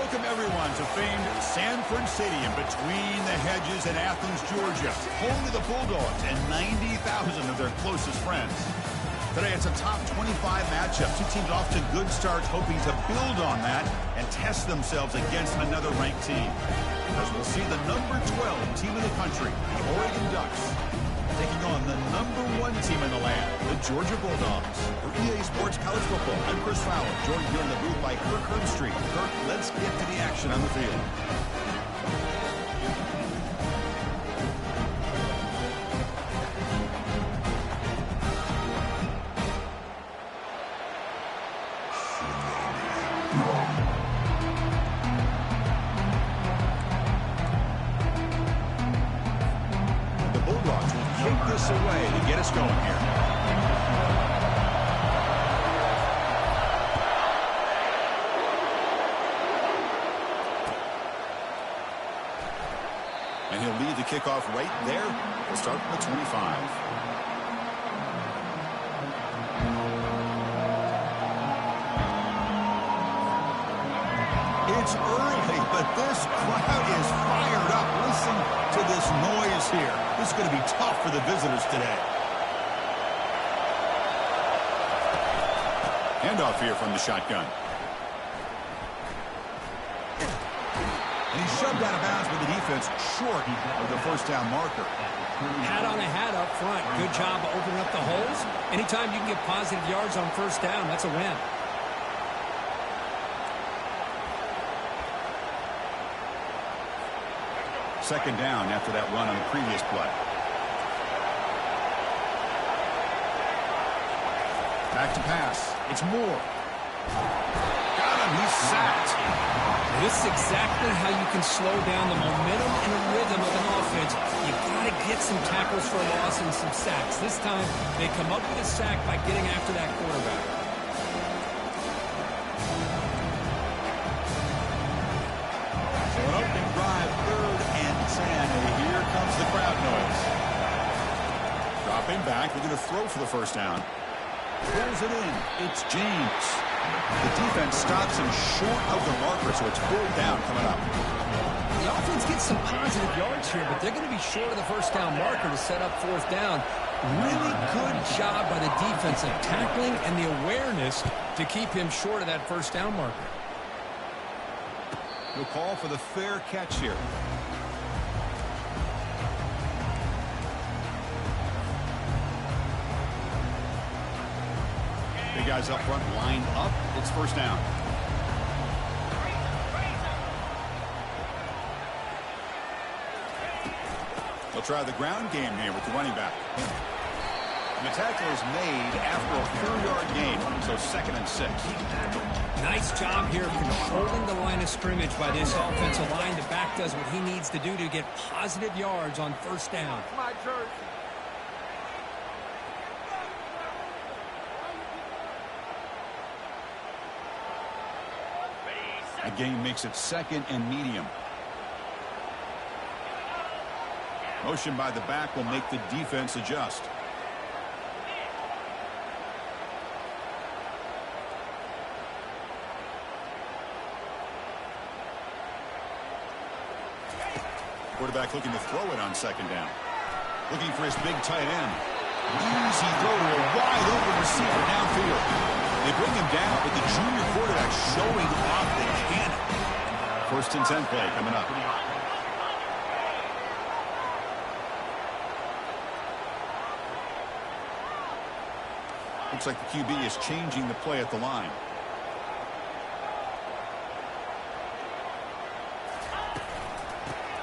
Welcome, everyone, to famed Sanford Stadium between the hedges in Athens, Georgia, home to the Bulldogs and 90,000 of their closest friends. Today, it's a top 25 matchup. Two teams off to good starts, hoping to build on that and test themselves against another ranked team. As we'll see the number 12 team in the country, the Oregon Ducks, taking on the number 1 team in the land, the Georgia Bulldogs. For EA Sports College Football, I'm Chris Fowler, joined here in the booth by Kirk Herbstreit. Kirk, let's get to the action on the field. Away to get us going here. And he'll lead the kickoff right there. We'll start from the 25. It's early, but this crowd is fired up. Listen to this noise here. This is going to be tough for the visitors today. Handoff here from the shotgun. And he's shoved out of bounds with the defense short of the first down marker. Hat on a hat up front. Good job of opening up the holes. Anytime you can get positive yards on first down, that's a win. Second down after that run on the previous play. Back to pass. It's Moore. Got him. He's sacked. This is exactly how you can slow down the momentum and the rhythm of an offense. You got to get some tackles for a loss and some sacks. This time, they come up with a sack by getting after that quarterback. Here comes the crowd noise. Dropping back, we're going to throw for the first down. Pulls it in. It's James. The defense stops him short of the marker, so it's 4th down coming up. The offense gets some positive yards here, but they're going to be short of the first down marker to set up 4th down. Really good job by the defense of tackling and the awareness to keep him short of that first down marker. We'll call for the fair catch here. The guys up front lined up. It's first down. They'll try the ground game here with the running back. And the tackle is made after a 4-yard gain, so 2nd and 6. Nice job here controlling the line of scrimmage by this offensive line. The back does what he needs to do to get positive yards on first down. My jersey. A gain makes it 2nd and medium. Motion by the back will make the defense adjust. Quarterback looking to throw it on 2nd down. Looking for his big tight end. Easy throw to a wide open receiver downfield. They bring him down, but the junior quarterback showing off the cannon. 1st and 10 play coming up. Looks like the QB is changing the play at the line.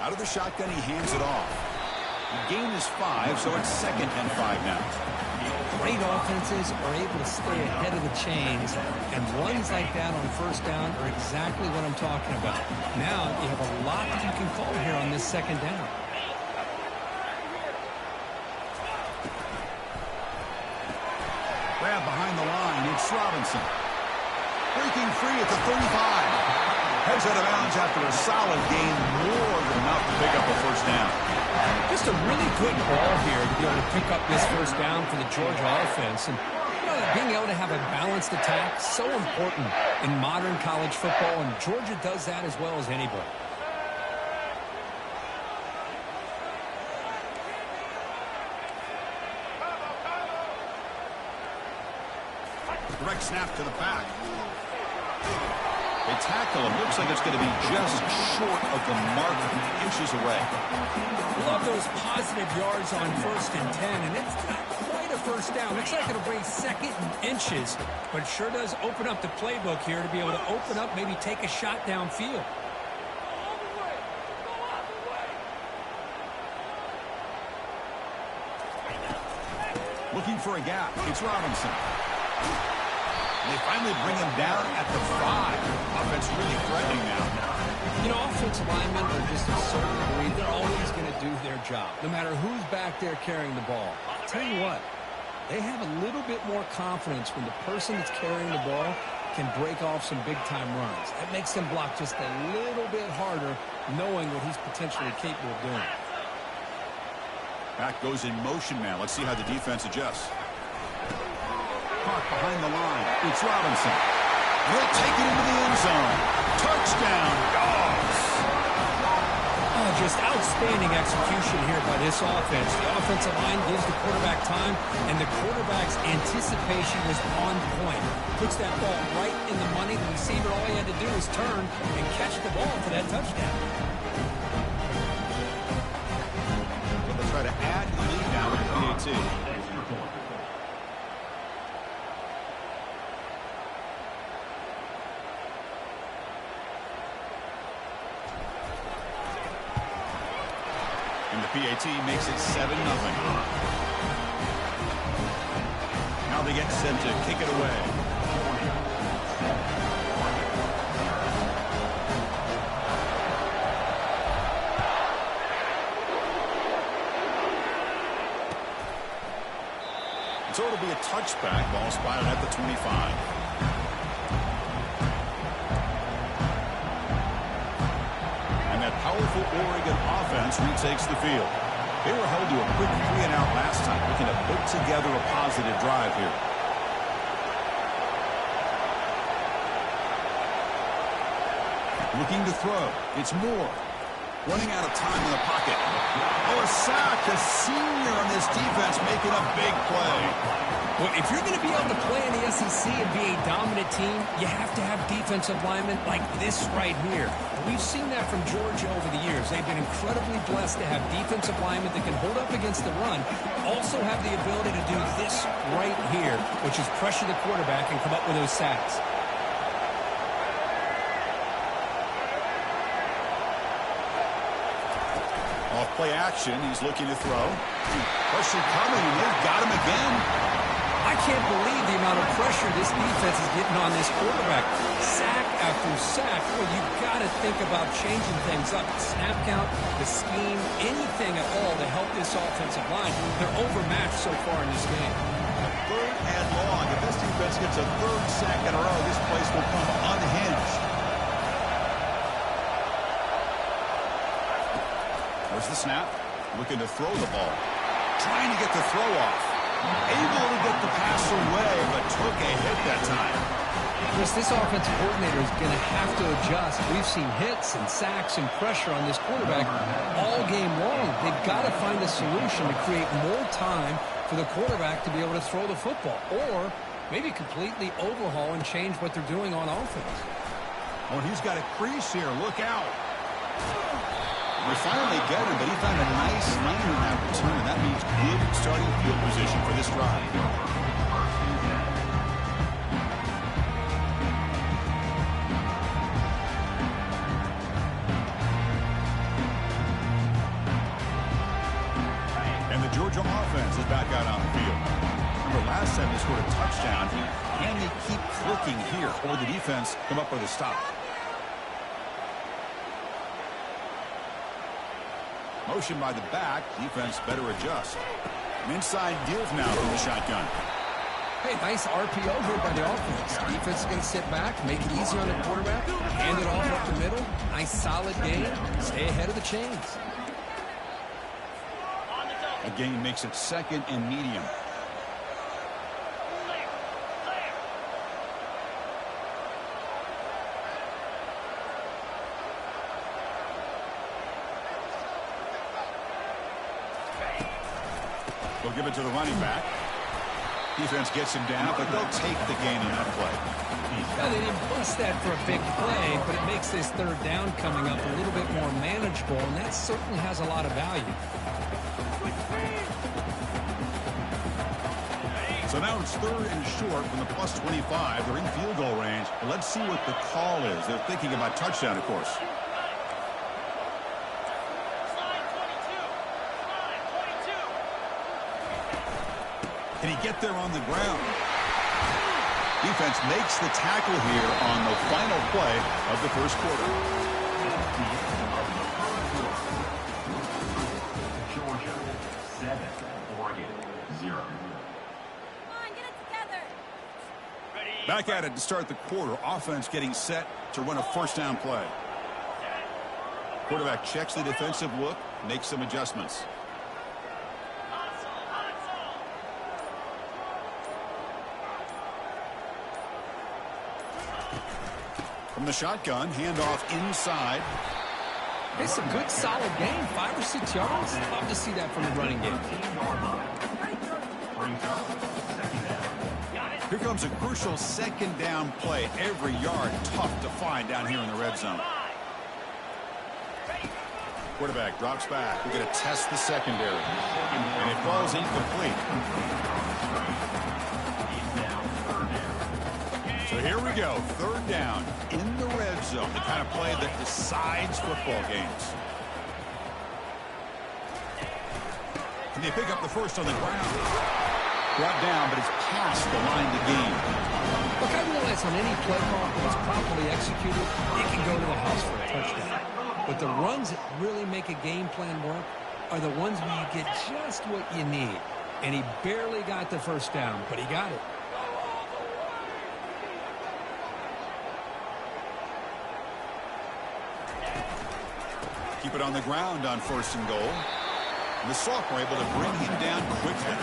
Out of the shotgun, he hands it off. The gain is 5, so it's 2nd and 5 now. Great offenses are able to stay ahead of the chains, and runs like that on first down are exactly what I'm talking about. Now you have a lot that you can call here on this 2nd down. Grab behind the line, it's Robinson. Breaking free at the 35. Heads out of bounds after a solid gain, more than enough to pick up a first down. Just a really good ball here to be able to pick up this first down for the Georgia offense. And you know, being able to have a balanced attack, so important in modern college football, and Georgia does that as well as anybody. Direct snap to the back. They tackle him. Looks like it's going to be just short of the mark, inches away. Love those positive yards on 1st and 10, and it's not quite a first down. Looks like it'll bring 2nd and inches, but it sure does open up the playbook here to be able to open up, maybe take a shot downfield. Looking for a gap. It's Robinson. They finally bring him down at the 5. Offense really threatening now. You know, offensive linemen are just a certain breed. They're always going to do their job, no matter who's back there carrying the ball. I'll tell you what, they have a little bit more confidence when the person that's carrying the ball can break off some big-time runs. That makes them block just a little bit harder, knowing what he's potentially capable of doing. Back goes in motion now. Let's see how the defense adjusts. Caught behind the line. It's Robinson. He'll take it into the end zone. Touchdown, Dogs. Oh, just outstanding execution here by this offense. The offensive line gives the quarterback time, and the quarterback's anticipation was on point. Puts that ball right in the money. The receiver, all he had to do was turn and catch the ball for that touchdown. They'll try to add the lead now with the PAT. And the PAT makes it 7-0. Now they get set to kick it away. So it'll be a touchback. Ball spotted at the 25. Powerful Oregon offense retakes the field. They were held to a quick 3-and-out last time, looking to put together a positive drive here. Looking to throw. It's Moore. Running out of time in the pocket. Oh, a sack. The senior on this defense making a big play. Well, if you're going to be able to play in the SEC and be a dominant team, you have to have defensive linemen like this right here. We've seen that from Georgia over the years. They've been incredibly blessed to have defensive linemen that can hold up against the run, also have the ability to do this right here, which is pressure the quarterback and come up with those sacks. Off play action, he's looking to throw. Pressure coming, and they've got him again. I can't believe the amount of pressure this defense is getting on this quarterback. Sack after sack. Well, you've got to think about changing things up. Snap count, the scheme, anything at all to help this offensive line. They're overmatched so far in this game. 3rd and long. If this defense gets a 3rd sack in a row, this place will come unhinged. There's the snap. Looking to throw the ball. Trying to get the throw off. Able to get the pass away, but took a hit that time. Chris, this offensive coordinator is going to have to adjust. We've seen hits and sacks and pressure on this quarterback all game long. They've got to find a solution to create more time for the quarterback to be able to throw the football, or maybe completely overhaul and change what they're doing on offense. Oh, he's got a crease here. Look out. We finally get him, but he found a nice lane in that return, and that means good starting field position for this drive. And the Georgia offense is back out on the field. Remember, last time they scored a touchdown, and they keep clicking here, or the defense come up with a stop. Motion by the back. Defense better adjust. An inside deals now from the shotgun. Hey, nice RPO here by the offense. Defense is going to sit back, make it easy on the quarterback, hand it off up the middle. Nice solid game. Stay ahead of the chains. The gain makes it 2nd and medium. give it to the running back. Defense gets him down, but they'll take the gain on that play. Well, they didn't bust that for a big play, but it makes this third down coming up a little bit more manageable, and that certainly has a lot of value. So now it's third and short from the plus 25. They're in field goal range. But let's see what the call is. They're thinking about touchdown, of course. Can he get there on the ground? Defense makes the tackle here on the final play of the first quarter. Georgia 7, Oregon 0. Back at it to start the quarter. Offense getting set to run a first down play. Quarterback checks the defensive look, makes some adjustments. From the shotgun, handoff inside. It's a good, solid game. 5 or 6 yards. Love to see that from the running game. Here comes a crucial second down play. Every yard tough to find down here in the red zone. Quarterback drops back. We're going to test the secondary. And it falls incomplete. So here we go. Third down in the red zone. The kind of play that decides football games. Can they pick up the first on the ground? Brought down, but it's past the line to gain. Look, I realize on any play call, when it's properly executed, it can go to the house for a touchdown. But the runs that really make a game plan work are the ones where you get just what you need. And he barely got the first down, but he got it. Keep it on the ground on first and goal. And the sophomore able to bring him down quickly.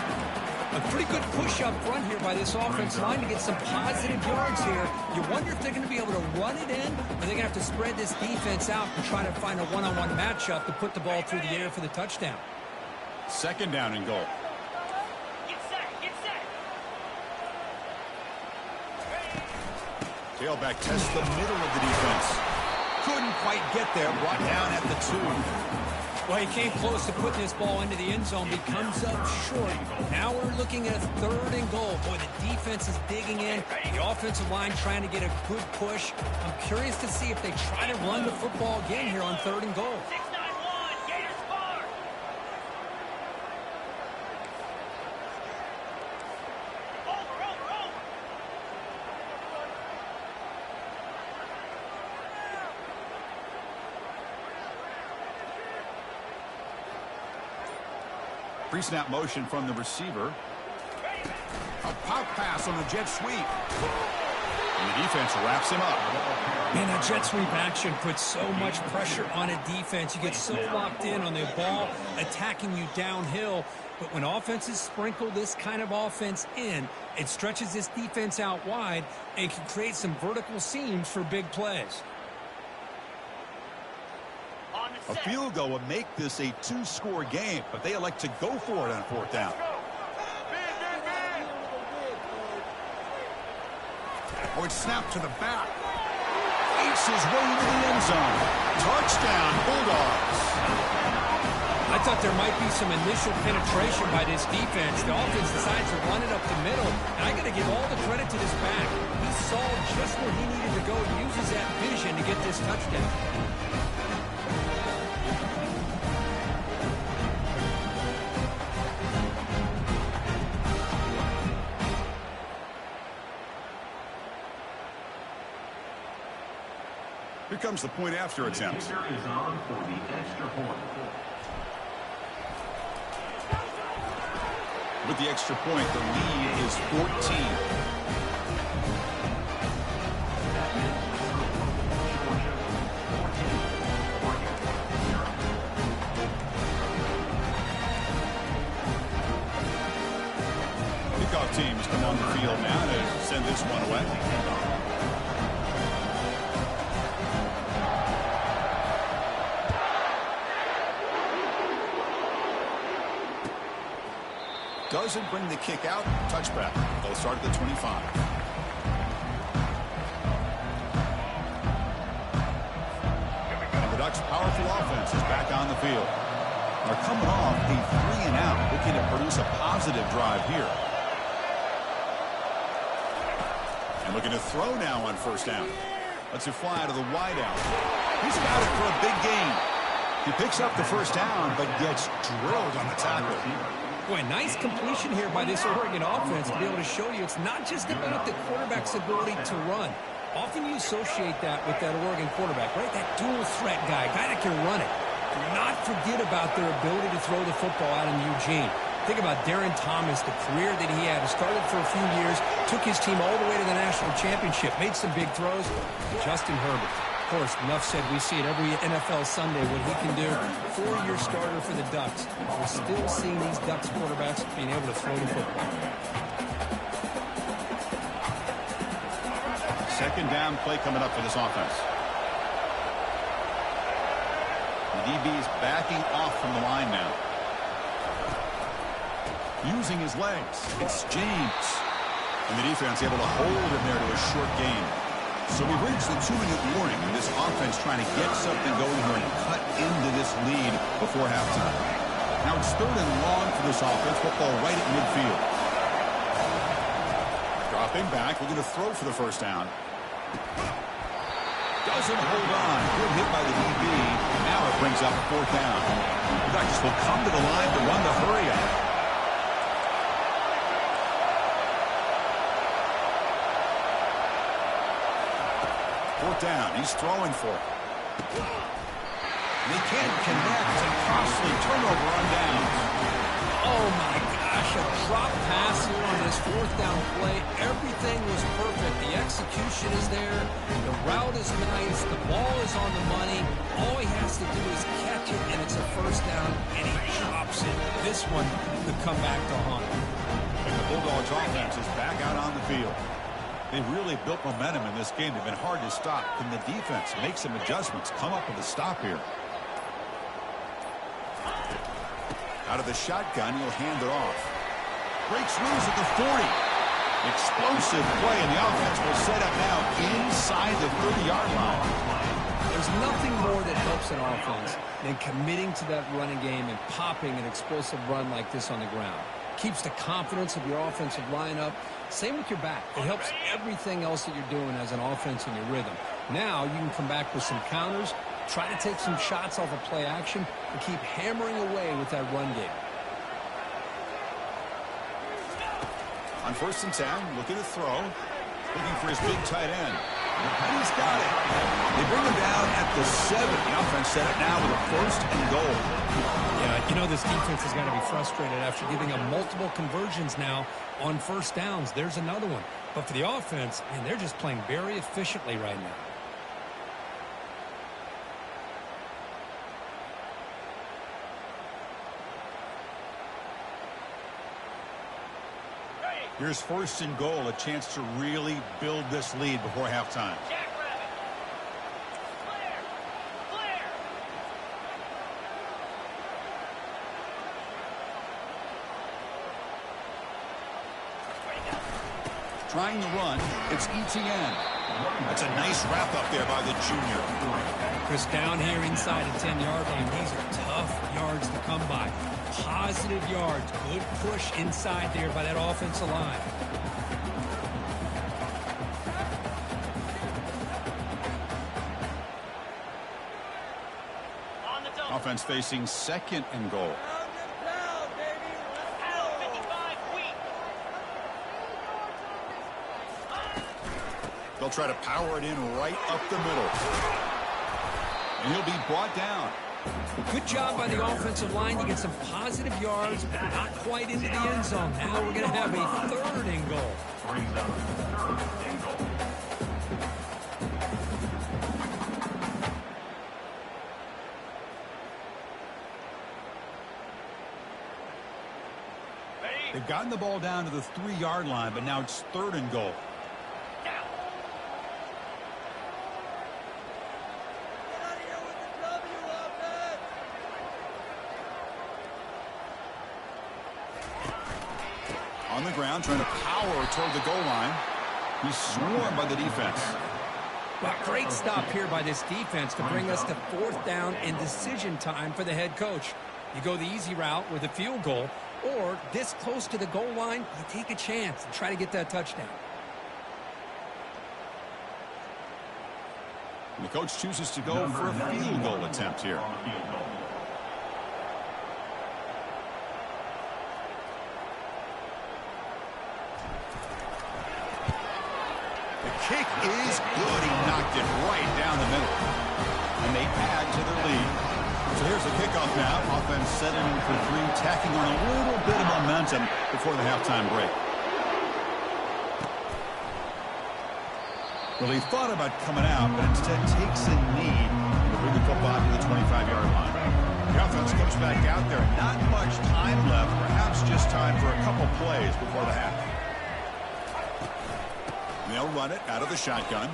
A pretty good push up front here by this offense line to get some positive yards here. You wonder if they're going to be able to run it in, or they're going to have to spread this defense out and try to find a one-on-one matchup to put the ball through the air for the touchdown. Second down and goal. Get set, get set. Tailback tests the middle of the defense. Couldn't quite get there. Brought down at the 2. Well, he came close to putting this ball into the end zone, but he comes up short. Now we're looking at a third and goal. Boy, the defense is digging in. The offensive line trying to get a good push. I'm curious to see if they try to run the football again here on third and goal. 6-9-1, Gators far. Over. Pre-snap motion from the receiver. A pop pass on the jet sweep. And the defense wraps him up. Man, that jet sweep action puts so much pressure on a defense. You get so locked in on the ball attacking you downhill. But when offenses sprinkle this kind of offense in, it stretches this defense out wide and can create some vertical seams for big plays. A field goal would make this a 2-score game, but they elect to go for it on fourth down. Oh, it's snapped to the back. Fakes his way into the end zone. Touchdown, Bulldogs. I thought there might be some initial penetration by this defense. The offense decides to run it up the middle, and I got to give all the credit to this back. He saw just where he needed to go and uses that vision to get this touchdown. Here comes the point after attempt. Is on for the extra point. With the extra point, the lead is 14. Kickoff teams come on the field now to send this one away. doesn't bring the kick out. Touchback. They'll start at the 25. And the Ducks' powerful offense is back on the field. They're coming off a 3-and-out, looking to produce a positive drive here. And looking to throw now on first down. Lets it fly to the wideout. He's got it for a big gain. He picks up the first down, but gets drilled on the tackle. Boy, nice completion here by this Oregon offense to be able to show you it's not just about the quarterback's ability to run. Often you associate that with that Oregon quarterback, right? That dual threat guy that can run it. Do not forget about their ability to throw the football out in Eugene. Think about Darren Thomas, the career that he had. He started for a few years, took his team all the way to the national championship, made some big throws. And Justin Herbert, of course, enough said, we see it every NFL Sunday what he can do. 4-year starter for the Ducks. We're still seeing these Ducks quarterbacks being able to throw the football. Second down play coming up for this offense. The DB's backing off from the line now. Using his legs. It's James. And the defense able to hold him there to a short gain. So we've reached the 2-minute warning, and this offense trying to get something going here and cut into this lead before halftime. Now it's 3rd and long for this offense. Football right at midfield. Dropping back. We're going to throw for the first down. Doesn't hold on. Good hit by the DB. Now it brings up 4th down. The Ducks will come to the line to run the hurry up. Down. He's throwing for it. They can't connect, and costly turnover on downs. Oh my gosh, a drop pass here on this 4th down play. Everything was perfect. The execution is there. The route is nice. The ball is on the money. All he has to do is catch it, and it's a first down, and he drops it. This one could come back to haunt him. And the Bulldogs offense is back out on the field. They've really built momentum in this game. They've been hard to stop. Can the defense make some adjustments? Come up with a stop here. Out of the shotgun, he'll hand it off. Breaks loose at the 40. Explosive play, and the offense will set up now inside the 30-yard line. There's nothing more that helps an offense than committing to that running game and popping an explosive run like this on the ground. Keeps the confidence of your offensive lineup. Same with your back. It helps everything else that you're doing as an offense in your rhythm. Now you can come back with some counters, try to take some shots off of play action, and keep hammering away with that run game. On 1st and 10, looking to throw. Looking for his big tight end. And he's got it. They bring him down at the 7. The offense set it now with a 1st and goal. Yeah, you know this defense has got to be frustrated after giving up multiple conversions now on first downs. There's another one. But for the offense, man, they're just playing very efficiently right now. Here's 1st and goal, a chance to really build this lead before halftime. Trying to run, it's ETN. That's a nice wrap up there by the junior. Chris, down here inside the 10-yard line, these are tough yards to come by. Positive yards, good push inside there by that offensive line. Offense facing 2nd and goal. They'll try to power it in right up the middle. And he'll be brought down. Good job by the offensive line to get some positive yards, but not quite into the end zone. Now we're going to have a 3rd and goal. They've gotten the ball down to the 3-yard line, but now it's 3rd and goal. On the ground, trying to power toward the goal line. He's swarmed by the defense. Well, great stop here by this defense to bring us to 4th down and decision time for the head coach. You go the easy route with a field goal, or this close to the goal line, you take a chance and try to get that touchdown. And the coach chooses to go for a field goal attempt here. Kick is good. He knocked it right down the middle. And they add to their lead. So here's the kickoff now. Offense set in for 3, tacking on a little bit of momentum before the halftime break. Well, he thought about coming out, but instead takes a knee to bring the football to the 25-yard line. The offense comes back out there. Not much time left. Perhaps just time for a couple plays before the half. They'll run it out of the shotgun.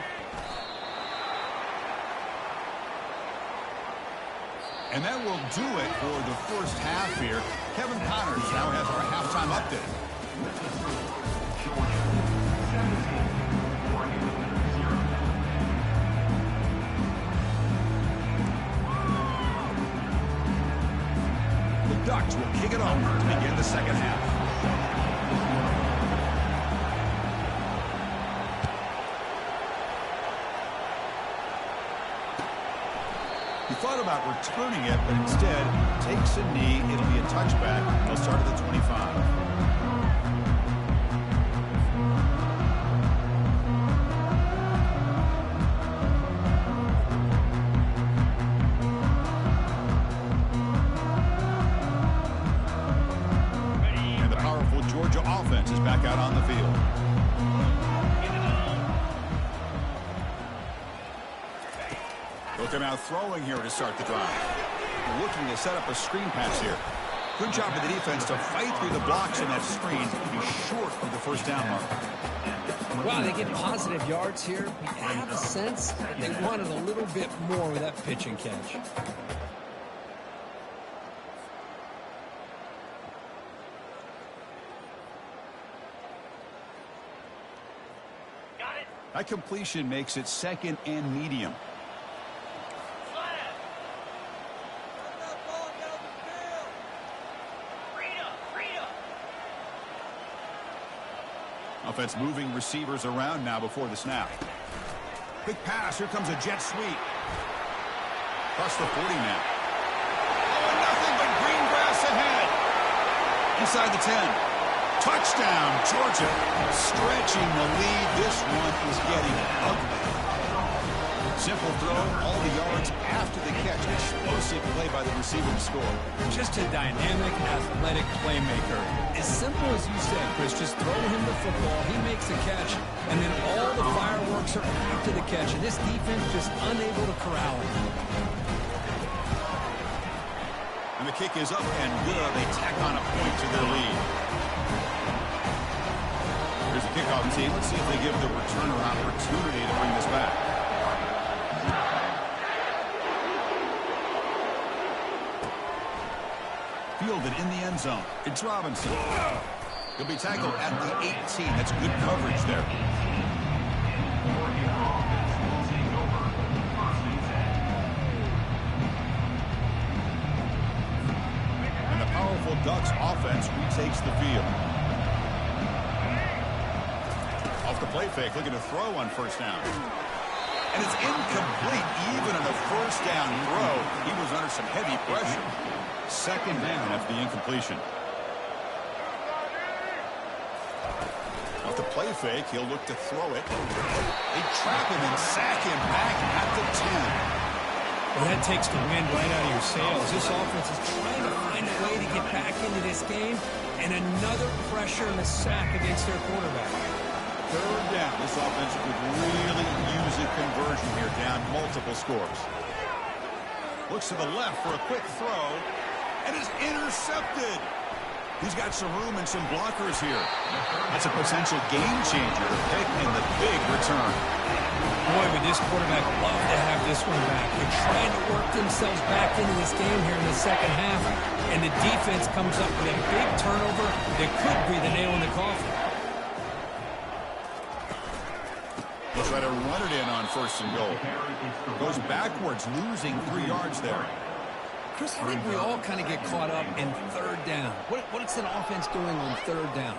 And that will do it for the first half here. Kevin Connors now has our halftime update. The Ducks will kick it off to begin the second half. He thought about returning it, but instead takes a knee. It'll be a touchback. They'll start at the 25. And the powerful Georgia offense is back out on the field. Look him out throwing here to start the drive. Looking to set up a screen pass here. Good job of the defense to fight through the blocks in that screen to be short of the first down mark. Wow, they get positive yards here. We have a sense that they wanted a little bit more with that pitch and catch. That completion makes it 2nd and medium. Offense moving receivers around now before the snap. Big pass. Here comes a jet sweep. Across the 40 now. Oh, nothing but green grass ahead. Inside the 10. Touchdown, Georgia. Stretching the lead. This one is getting ugly. Simple throw, all the yards after the catch. Explosive play by the receiver to score. Just a dynamic, athletic playmaker. As simple as you said, Chris, just throw him the football, he makes the catch, and then all the fireworks are after the catch, and this defense just unable to corral him. And the kick is up and good. They tack on a point to their lead. Here's the kickoff team. Let's see if they give the returner opportunity to bring this back. Fielded in the end zone. It's Robinson. He'll be tackled at the 18. That's good coverage there. And the powerful Ducks offense retakes the field. Off the play fake, looking to throw on first down. And it's incomplete. Even on the first down throw, he was under some heavy pressure. 2nd down after the incompletion. Off the play fake, he'll look to throw it. They trap him and sack him back at the 10. Well, that takes the wind right out of your sails. This offense is trying to find a way to get back into this game, and another pressure and a sack against their quarterback. 3rd down. This offense could really use a conversion here, down multiple scores. Looks to the left for a quick throw. And is intercepted. He's got some room and some blockers here. That's a potential game changer to pick in the big return. Boy, would this quarterback love to have this one back. They're trying to work themselves back into this game here in the second half, and the defense comes up with a big turnover that could be the nail in the coffin. He'll try to run it in on first and goal. Goes backwards, losing 3 yards there. Chris, I think we all kind of get caught up in third down. What's an offense doing on third down?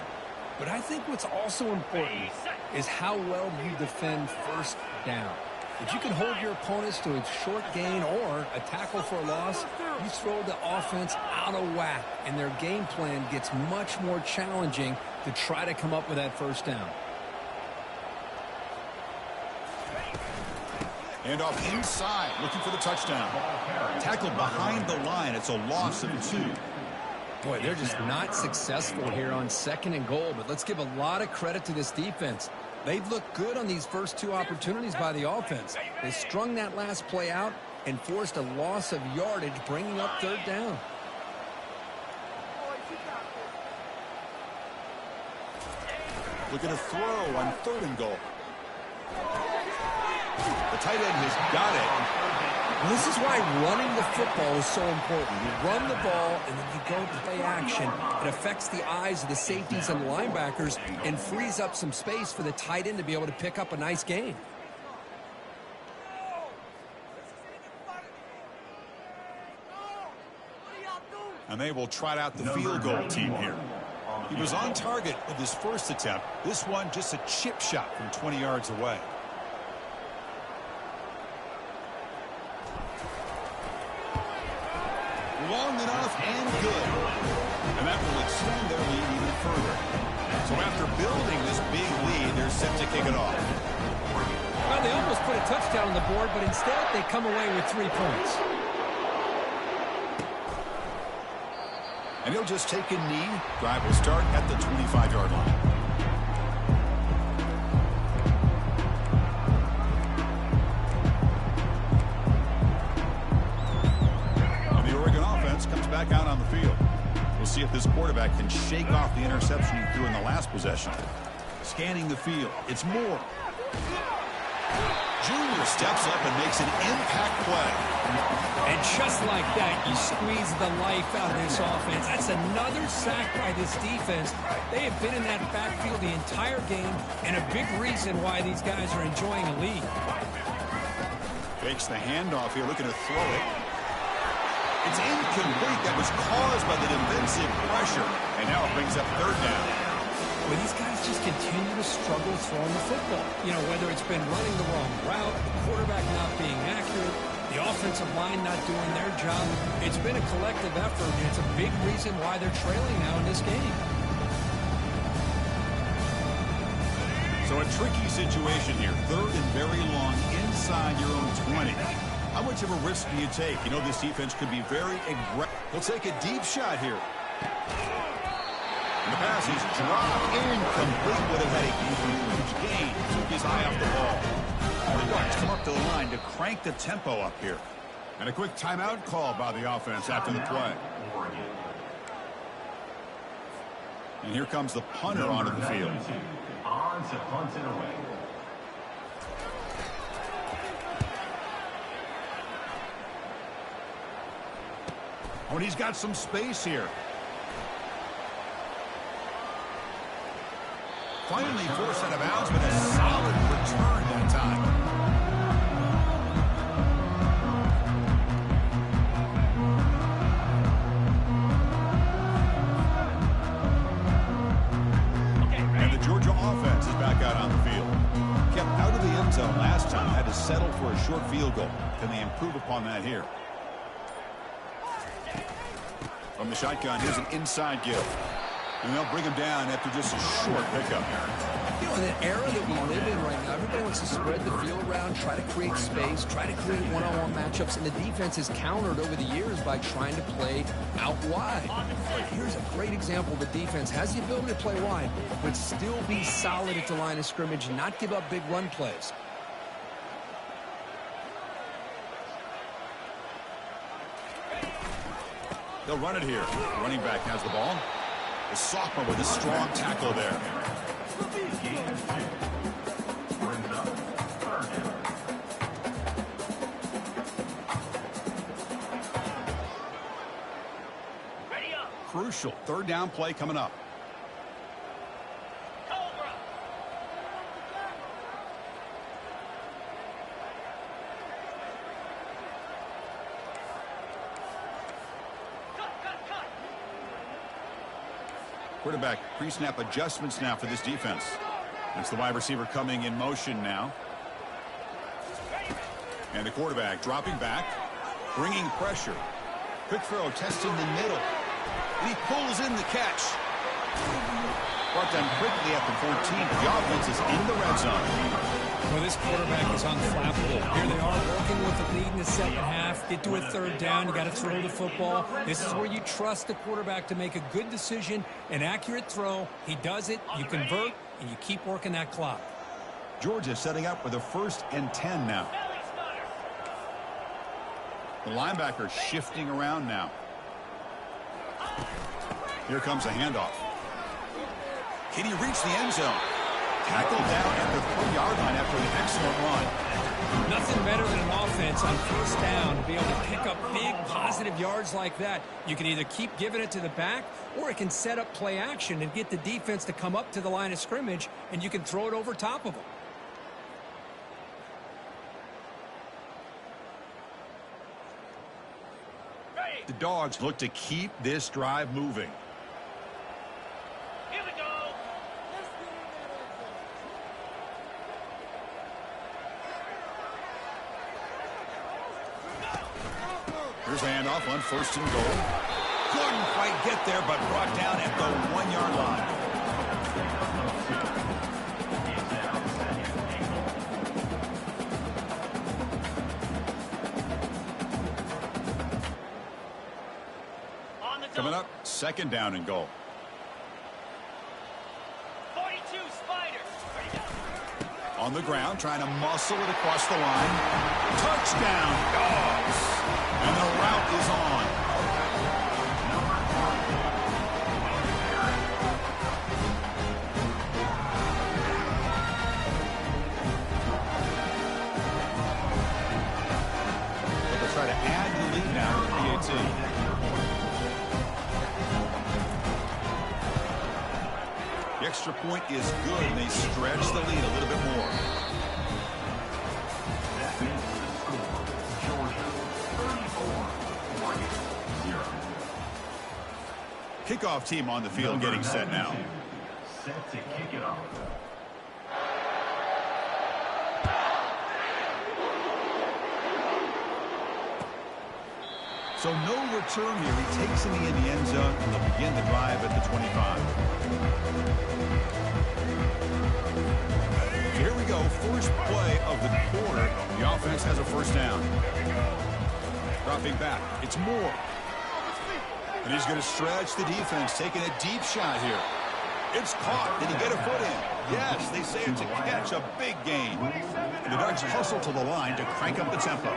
But I think what's also important is how well you defend first down. If you can hold your opponents to a short gain or a tackle for a loss, you throw the offense out of whack, and their game plan gets much more challenging to try to come up with that first down. And off inside, looking for the touchdown. Tackled behind the line. It's a loss of 2. Boy, they're just not successful here on second and goal, but let's give a lot of credit to this defense. They've looked good on these first 2 opportunities by the offense. They strung that last play out and forced a loss of yardage, bringing up third down. Looking to throw on third and goal. The tight end has got it. Well, this is why running the football is so important. You run the ball, and then you go play action. It affects the eyes of the safeties and linebackers and frees up some space for the tight end to be able to pick up a nice gain. And they will trot out the field goal team here. He was on target with his first attempt. This one just a chip shot from 20 yards away. Long enough and good. And that will extend their lead even further. So after building this big lead, they're set to kick it off. Well, they almost put a touchdown on the board, but instead they come away with 3 points. And he'll just take a knee. Drive will start at the 25-yard line. Comes back out on the field. We'll see if this quarterback can shake off the interception he threw in the last possession. Scanning the field. It's Moore. Junior steps up and makes an impact play. And just like that, you squeeze the life out of this offense. That's another sack by this defense. They have been in that backfield the entire game, and a big reason why these guys are enjoying a lead. Fakes the handoff here, looking to throw it. It's incomplete. That was caused by the defensive pressure. And now it brings up third down. Well, these guys just continue to struggle throwing the football. You know, whether it's been running the wrong route, the quarterback not being accurate, the offensive line not doing their job. It's been a collective effort, and it's a big reason why they're trailing now in this game. So a tricky situation here. Third and very long inside your own 20. How much of a risk do you take? You know, this defense could be very aggressive. He'll take a deep shot here. And the pass is dropped. Incomplete. Would have had a huge gain. Took his eye off the ball. The guards come up to the line to crank the tempo up here. And a quick timeout call by the offense after the play. And here comes the punter onto the field. On to punt it away. Oh, and he's got some space here. Finally forced out of bounds, but a solid return that time. And the Georgia offense is back out on the field. Kept out of the end zone last time, had to settle for a short field goal. Can they improve upon that here? From the shotgun, here's an inside give. And they'll bring him down after just a short pickup. You know, in the era that we live in right now, everybody wants to spread the field around, try to create space, try to create one-on-one matchups, and the defense is countered over the years by trying to play out wide. But here's a great example. The defense has the ability to play wide, but still be solid at the line of scrimmage and not give up big run plays. They'll run it here. Running back has the ball. The sophomore with a strong tackle there. Brings up third down. Crucial third down play coming up. Quarterback pre-snap adjustments now for this defense. That's the wide receiver coming in motion now. And the quarterback dropping back, bringing pressure. Quick throw, testing the middle. And he pulls in the catch. Brought down quickly at the 14. The offense is in the red zone. Well, this quarterback is unflappable. Here they are working with the lead in the second half. Get to a third down. You got to throw the football. This is where you trust the quarterback to make a good decision, an accurate throw. He does it. You convert, and you keep working that clock. Georgia setting up with a 1st and 10 now. The linebacker shifting around now. Here comes a handoff. Can he reach the end zone? Tackled down at the 3-yard line after an excellent run. Nothing better than an offense on first down to be able to pick up big positive yards like that. You can either keep giving it to the back, or it can set up play action and get the defense to come up to the line of scrimmage, and you can throw it over top of them. The Dogs look to keep this drive moving. Here we go. Here's a handoff on 1st and goal. Couldn't quite get there, but brought down at the 1-yard line. Coming up, 2nd down and goal. 42 Spiders. On the ground, trying to muscle it across the line. Touchdown, Dogs! And the route is on. They'll try to add the lead now to the 18. The extra point is good, and they stretch the lead a little bit more. That makes the score Georgia 34, Oregon 0. Kickoff team on the field getting set now. Set to kick it off. So no return here. He takes it in the end zone, and they'll begin the drive at the 25. Here we go, first play of the quarter. The offense has a 1st down. Dropping back, it's Moore. And he's going to stretch the defense, taking a deep shot here. It's caught. Did he get a foot in? Yes, they say it's a catch, a big gain. And the Ducks hustle to the line to crank up the tempo.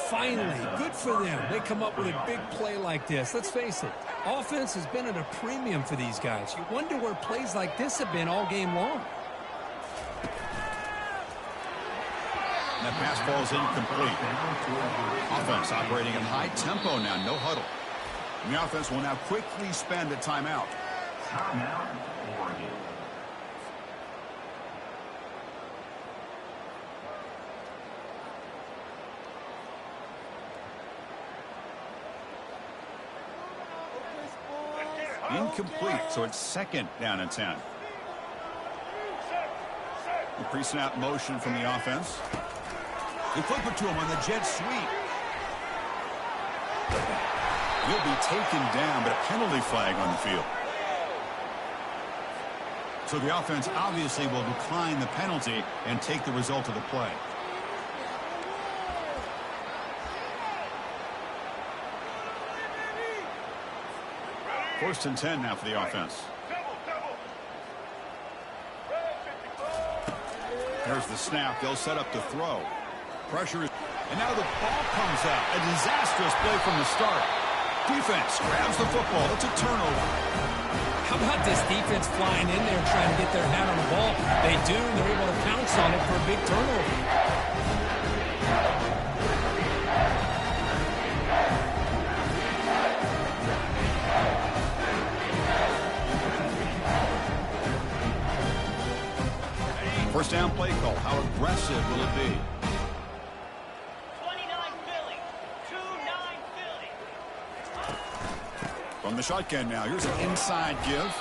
Finally, good for them. They come up with a big play like this. Let's face it, offense has been at a premium for these guys. You wonder where plays like this have been all game long. And that pass ball is incomplete. Offense operating in high tempo now, no huddle. And the offense will now quickly spend a timeout. Timeout, Oregon. Incomplete, so it's 2nd down and 10. The pre-snap motion from the offense. They flip it to him on the jet sweep. He'll be taken down, but a penalty flag on the field. So the offense obviously will decline the penalty and take the result of the play. First and 10 now for the offense. There's the snap. They'll set up the throw. Pressure is... And now the ball comes out. A disastrous play from the start. Defense grabs the football. It's a turnover. How about this defense flying in there trying to get their hat on the ball? They do. They're able to pounce on it for a big turnover. First down play call. How aggressive will it be? 29 Philly. 2-9 Philly. From the shotgun now. Here's an inside give.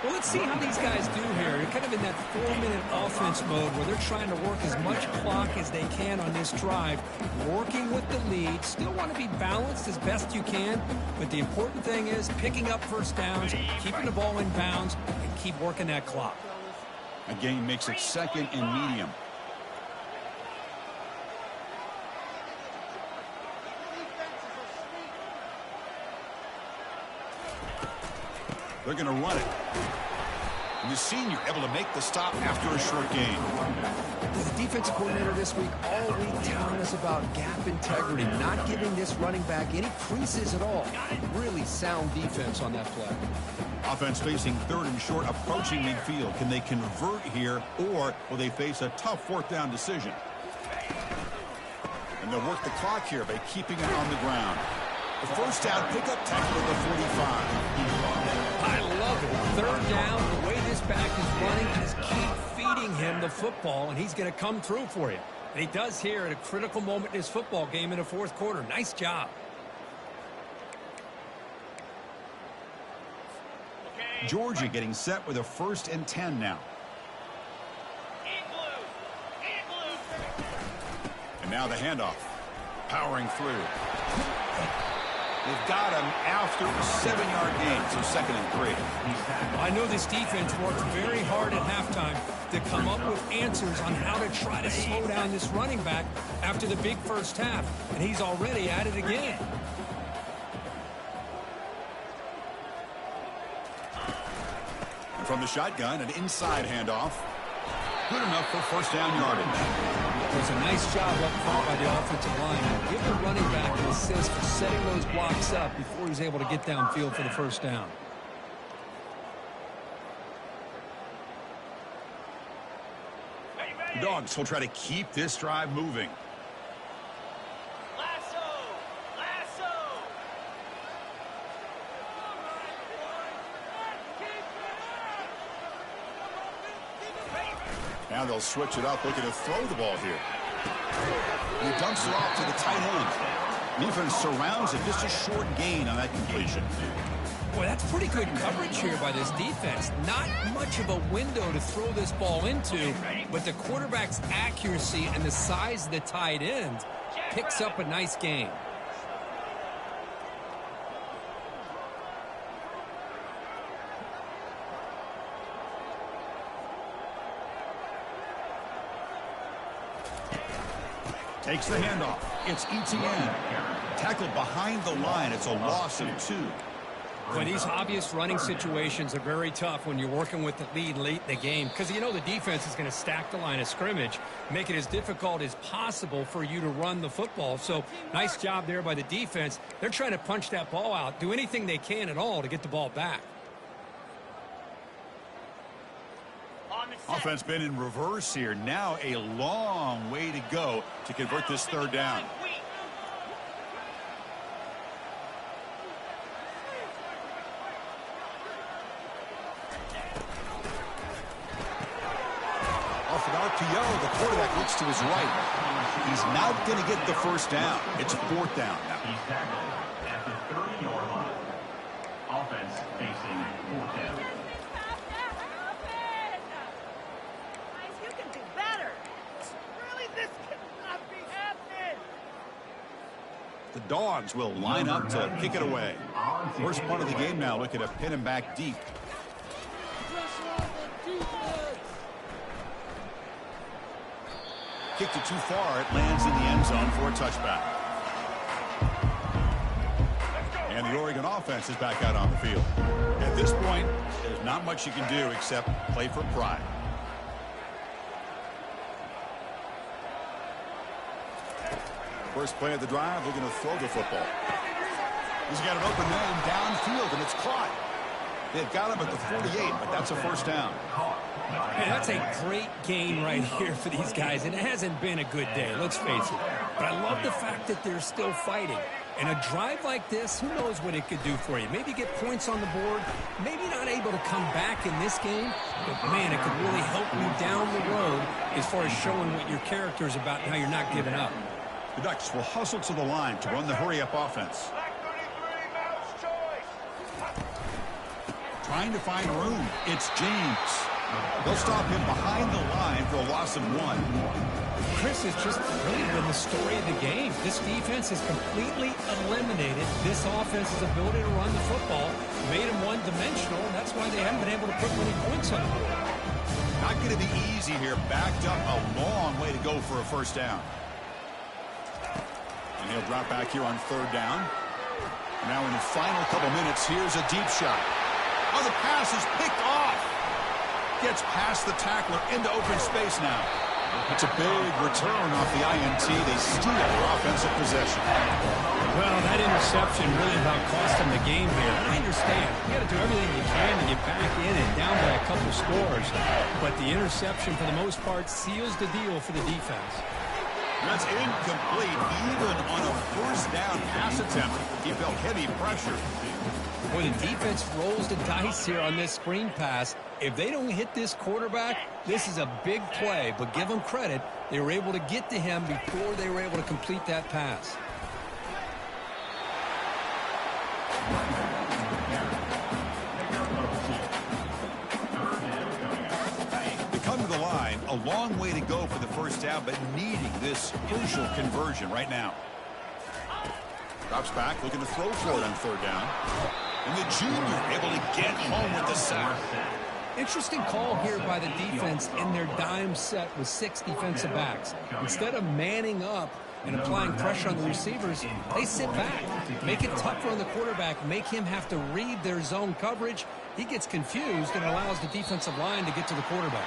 Well, let's see how these guys do here. They're kind of in that 4-minute offense mode where they're trying to work as much clock as they can on this drive, working with the lead. Still want to be balanced as best you can, but the important thing is picking up first downs, keeping the ball in bounds, and keep working that clock. Again, makes it second and medium. They're going to run it. And the senior able to make the stop after a short gain. The defensive coordinator this week all week telling us about gap integrity, not giving this running back any creases at all. Really sound defense on that play. Offense facing third and short, approaching midfield. Can they convert here, or will they face a tough fourth down decision? And they'll work the clock here by keeping it on the ground. The first down pickup tackle at the 45. I love it. Third down, the way this back is running, just keep feeding him the football, and he's going to come through for you. And he does here at a critical moment in his football game in the fourth quarter. Nice job. Georgia getting set with a 1st and 10 now. And now the handoff. Powering through. They've got him after a 7-yard gain, so 2nd and 3. I know this defense worked very hard at halftime to come up with answers on how to try to slow down this running back after the big first half, and he's already at it again. From the shotgun, an inside handoff. Good enough for first down yardage. It was a nice job up front by the offensive line. Give the running back an assist for setting those blocks up before he's able to get downfield for the first down. The Dogs will try to keep this drive moving. Now they'll switch it up, looking to throw the ball here. He dumps it off to the tight end. Defense surrounds it, just a short gain on that completion. Boy, that's pretty good coverage here by this defense. Not much of a window to throw this ball into, but the quarterback's accuracy and the size of the tight end picks up a nice gain. Takes the handoff. It's ETN. Tackled behind the line. It's a loss of 2. Well, these obvious running situations are very tough when you're working with the lead late in the game, because you know the defense is going to stack the line of scrimmage, make it as difficult as possible for you to run the football. So nice job there by the defense. They're trying to punch that ball out, do anything they can at all to get the ball back. Offense been in reverse here. Now a long way to go to convert this third down. Off an RPO, the quarterback looks to his right. He's now going to get the first down. It's 4th down now. He's tackled at the 30-yard line. Offense facing 4th down. The Dogs will line up to kick it away. First punt of the game now, looking to pin him back deep. Kicked it too far. It lands in the end zone for a touchback. And the Oregon offense is back out on the field. At this point, there's not much you can do except play for pride. First play of the drive, looking to throw the football. He's got an open man downfield, and it's caught. They've got him at the 48, but that's a first down. Man, that's a great gain right here for these guys. And it hasn't been a good day, let's face it. But I love the fact that they're still fighting. And a drive like this, who knows what it could do for you. Maybe get points on the board, maybe not able to come back in this game, but, man, it could really help you down the road as far as showing what your character is about and how you're not giving up. The Ducks will hustle to the line to run the hurry-up offense. Trying to find room. It's James. They'll stop him behind the line for a loss of 1. Chris, has just really been the story of the game. This defense has completely eliminated this offense's ability to run the football, made them one-dimensional, and that's why they haven't been able to put many points on the board. Not going to be easy here. Backed up a long way to go for a first down. And he'll drop back here on 3rd down. Now in the final couple minutes, here's a deep shot. Oh, the pass is picked off. Gets past the tackler into open space now. It's a big return off the INT. They steal their offensive possession. Well, that interception really about cost them the game here. And I understand. You got to do everything you can to get back in and down by a couple scores. But the interception, for the most part, seals the deal for the defense. That's incomplete, even on a first down pass attempt. He felt heavy pressure. Boy, the defense rolls the dice here on this screen pass. If they don't hit this quarterback, this is a big play. But give them credit. They were able to get to him before they were able to complete that pass. They come to the line, a long way to go for the first down, but needing this crucial conversion right now. Drops back, looking to throw for it on 3rd down. And the junior able to get home with the sack. Interesting call here by the defense in their dime set with 6 defensive backs. Instead of manning up and applying pressure on the receivers, they sit back, make it tougher on the quarterback, make him have to read their zone coverage. He gets confused and allows the defensive line to get to the quarterback.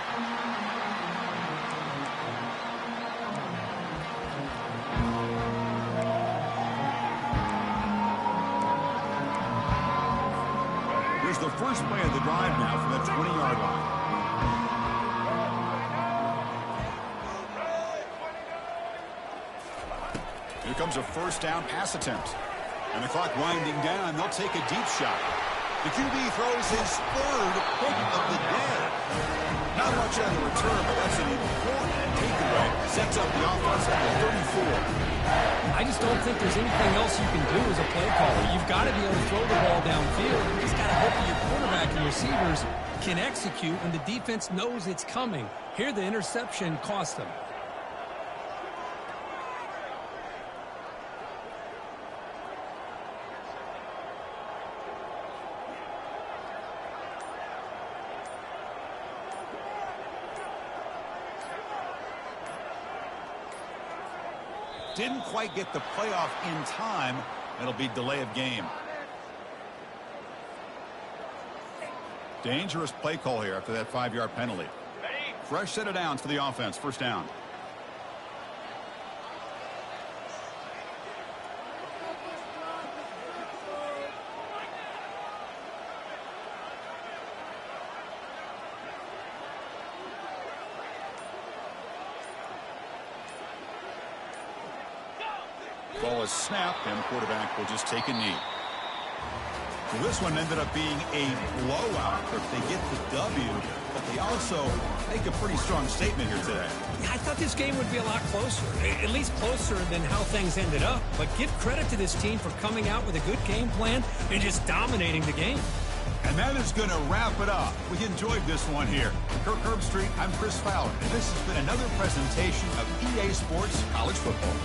The first play of the drive now from the 20-yard line. Here comes a first down pass attempt. And the clock winding down, they'll take a deep shot. The QB throws his 3rd pick of the day. Not much on the return, but that's an important takeaway. Sets up the offense at the 34. I just don't think there's anything else you can do as a play caller. You've got to be able to throw the ball downfield. You just got to hope that your quarterback and receivers can execute when the defense knows it's coming. Here, the interception cost them. Didn't quite get the playoff in time. It'll be delay of game. Dangerous play call here after that 5-yard penalty. Fresh set of downs for the offense. First down. Ball is snapped, and the quarterback will just take a knee. Well, this one ended up being a blowout. They get the W, but they also make a pretty strong statement here today. Yeah, I thought this game would be a lot closer, at least closer than how things ended up. But give credit to this team for coming out with a good game plan and just dominating the game. And that is going to wrap it up. We enjoyed this one here. Kirk Herbstreit, I'm Chris Fowler, and this has been another presentation of EA Sports College Football.